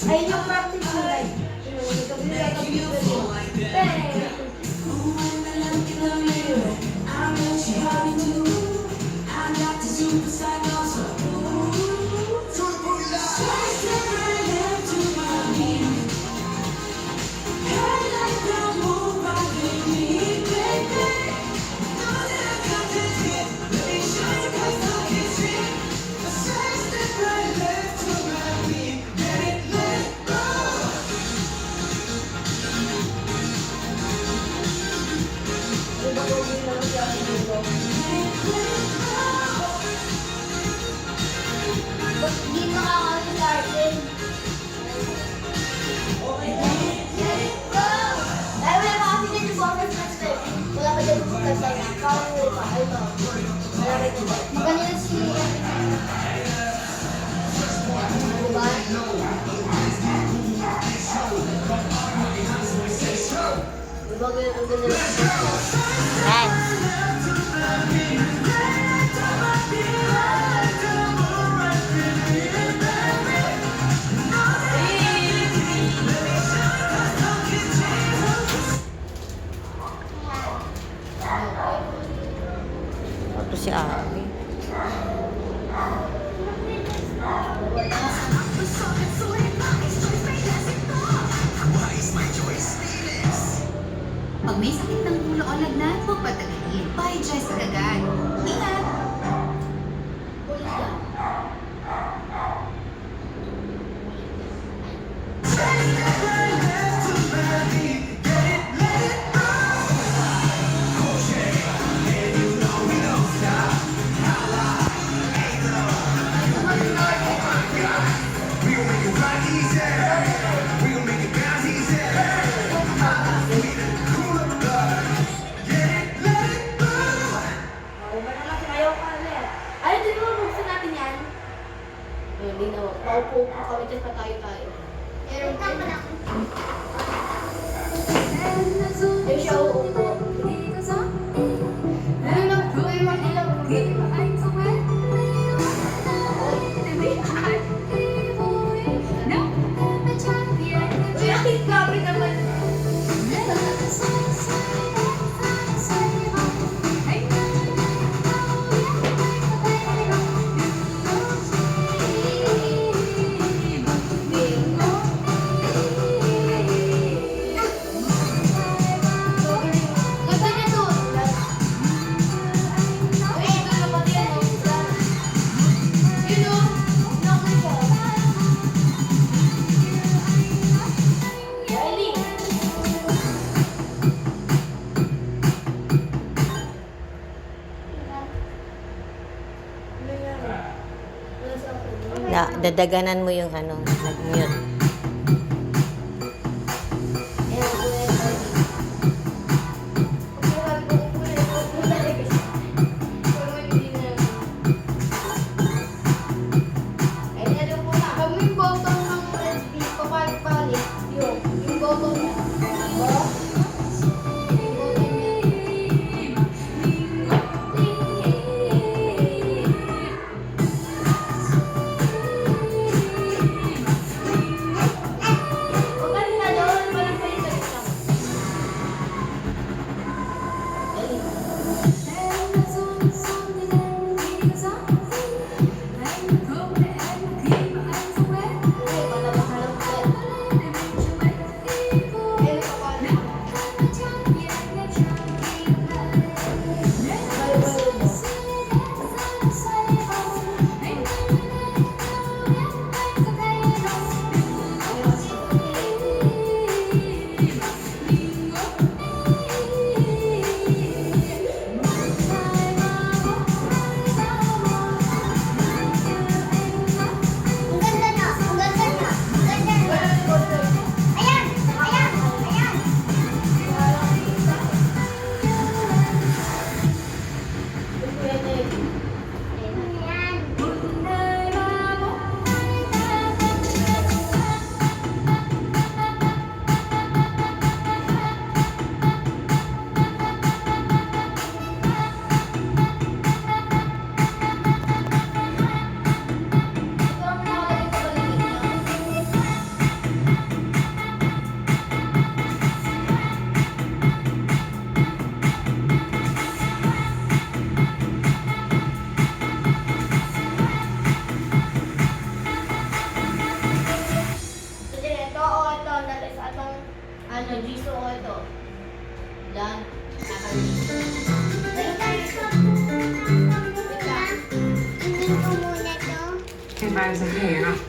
Ayun yung practice ko like. Hindi makakasartin. Ay, wala pa kasi dyan yung bumper first time. Wala pa dyan yung first time. Parang wala pa. Ay, ito. Wala pa dyan. Kanina si... Diba? Diba ganyan ang ganyan? Ito si Abi. Pag may sakit ng ulo o lagnat, huwag patagalin. By-Jess agad. Ingat! Pulis yan. Hindi na. Paupo po kami dyan pa tayo-tayo. Meron ka pa na. Hindi siya uupo. Ano lang po yung mga ilang Uy, akit grabe naman. Ganda niya to. Uy, ito na pati yan. Yun o. Knocker siya. Riley. Dadaganan mo yung ano, nag-mute. sa hirap.